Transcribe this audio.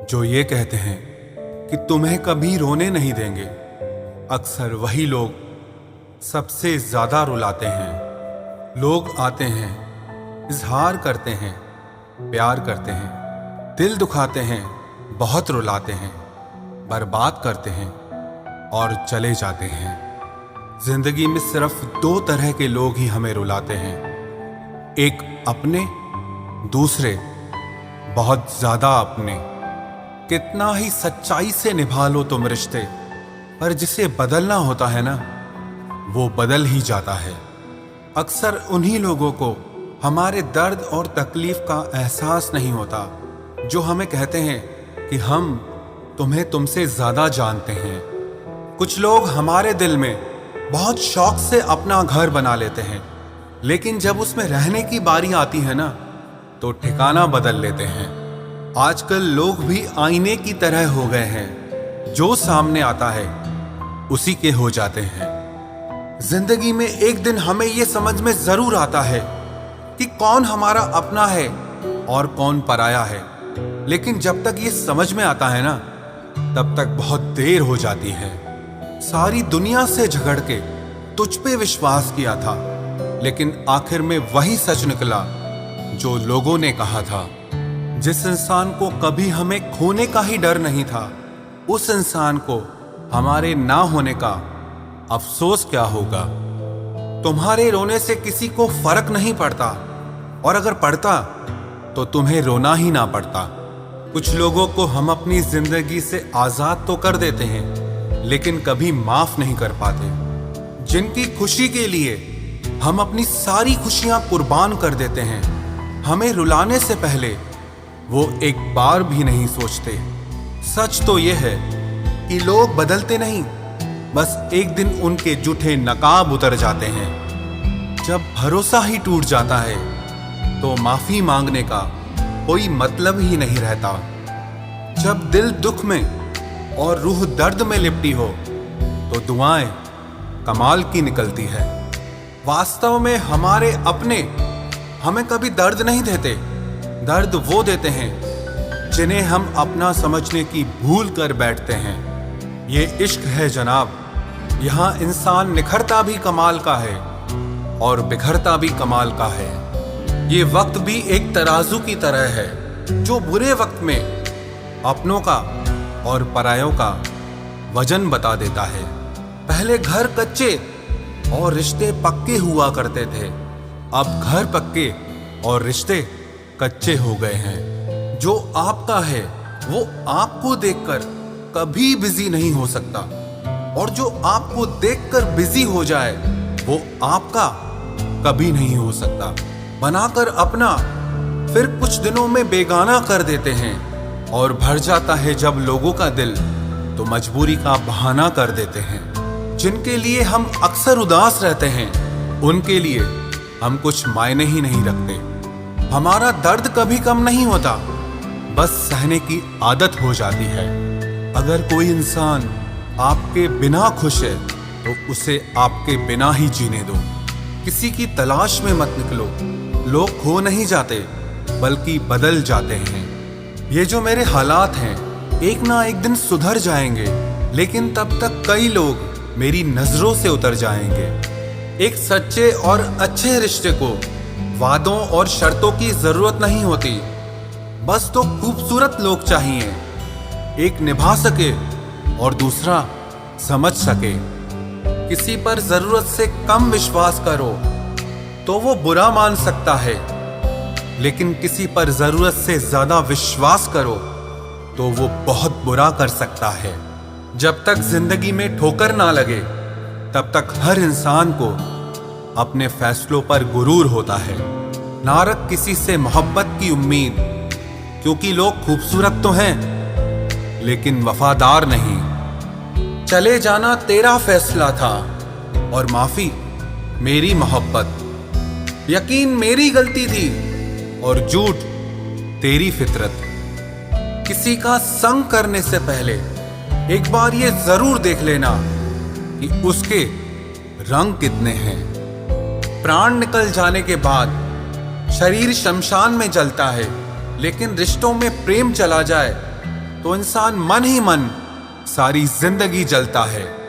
जो ये कहते हैं कि तुम्हें कभी रोने नहीं देंगे, अक्सर वही लोग सबसे ज्यादा रुलाते हैं। लोग आते हैं, इजहार करते हैं, प्यार करते हैं, दिल दुखाते हैं, बहुत रुलाते हैं, बर्बाद करते हैं और चले जाते हैं। जिंदगी में सिर्फ दो तरह के लोग ही हमें रुलाते हैं, एक अपने, दूसरे बहुत ज्यादा अपने। कितना ही सच्चाई से निभा लो तुम रिश्ते, पर जिसे बदलना होता है ना, वो बदल ही जाता है। अक्सर उन्हीं लोगों को हमारे दर्द और तकलीफ का एहसास नहीं होता जो हमें कहते हैं कि हम तुम्हें तुमसे ज्यादा जानते हैं। कुछ लोग हमारे दिल में बहुत शौक से अपना घर बना लेते हैं, लेकिन जब उसमें रहने की बारी आती है ना, तो ठिकाना बदल लेते हैं। आजकल लोग भी आईने की तरह हो गए हैं, जो सामने आता है उसी के हो जाते हैं। जिंदगी में एक दिन हमें यह समझ में जरूर आता है कि कौन हमारा अपना है और कौन पराया है, लेकिन जब तक ये समझ में आता है ना, तब तक बहुत देर हो जाती है। सारी दुनिया से झगड़ के तुझ पे विश्वास किया था, लेकिन आखिर में वही सच निकला जो लोगों ने कहा था। जिस इंसान को कभी हमें खोने का ही डर नहीं था, उस इंसान को हमारे ना होने का अफसोस क्या होगा। तुम्हारे रोने से किसी को फर्क नहीं पड़ता, और अगर पड़ता तो तुम्हें रोना ही ना पड़ता। कुछ लोगों को हम अपनी जिंदगी से आजाद तो कर देते हैं, लेकिन कभी माफ नहीं कर पाते। जिनकी खुशी के लिए हम अपनी सारी खुशियां कुर्बान कर देते हैं, हमें रुलाने से पहले वो एक बार भी नहीं सोचते। सच तो यह है कि लोग बदलते नहीं, बस एक दिन उनके जूठे नकाब उतर जाते हैं। जब भरोसा ही टूट जाता है तो माफी मांगने का कोई मतलब ही नहीं रहता। जब दिल दुख में और रूह दर्द में लिपटी हो, तो दुआएं कमाल की निकलती है। वास्तव में हमारे अपने हमें कभी दर्द नहीं देते, दर्द वो देते हैं जिन्हें हम अपना समझने की भूल कर बैठते हैं। ये इश्क है जनाब, यहाँ इंसान निखरता भी कमाल का है और बिखरता भी कमाल का है। ये वक्त भी एक तराजू की तरह है, जो बुरे वक्त में अपनों का और परायों का वजन बता देता है। पहले घर कच्चे और रिश्ते पक्के हुआ करते थे, अब घर पक्के और रिश्ते कच्चे हो गए हैं। जो आपका है वो आपको देखकर कभी बिजी नहीं हो सकता, और जो आपको देखकर बिजी हो जाए वो आपका कभी नहीं हो सकता। बनाकर अपना फिर कुछ दिनों में बेगाना कर देते हैं, और भर जाता है जब लोगों का दिल तो मजबूरी का बहाना कर देते हैं। जिनके लिए हम अक्सर उदास रहते हैं, उनके लिए हम कुछ मायने ही नहीं रखते। हमारा दर्द कभी कम नहीं होता, बस सहने की आदत हो जाती है। अगर कोई इंसान आपके बिना खुश है, तो उसे आपके बिना ही जीने दो। किसी की तलाश में मत निकलो। लोग खो नहीं जाते, बल्कि बदल जाते हैं। ये जो मेरे हालात हैं, एक ना एक दिन सुधर जाएंगे, लेकिन तब तक कई लोग मेरी नजरों से उतर जाएंगे। एक सच्चे और अच्छे रिश्ते को वादों और शर्तों की जरूरत नहीं होती, बस तो खूबसूरत लोग चाहिए। एक निभा सके और दूसरा समझ सके। किसी पर जरूरत से कम विश्वास करो तो वो बुरा मान सकता है, लेकिन किसी पर जरूरत से ज्यादा विश्वास करो तो वो बहुत बुरा कर सकता है। जब तक जिंदगी में ठोकर ना लगे, तब तक हर इंसान को अपने फैसलों पर गुरूर होता है। ना रख किसी से मोहब्बत की उम्मीद, क्योंकि लोग खूबसूरत तो हैं लेकिन वफादार नहीं। चले जाना तेरा फैसला था और माफी मेरी मोहब्बत। यकीन मेरी गलती थी और झूठ तेरी फितरत। किसी का संग करने से पहले एक बार ये जरूर देख लेना कि उसके रंग कितने हैं। प्राण निकल जाने के बाद शरीर शमशान में जलता है, लेकिन रिश्तों में प्रेम चला जाए तो इंसान मन ही मन सारी जिंदगी जलता है।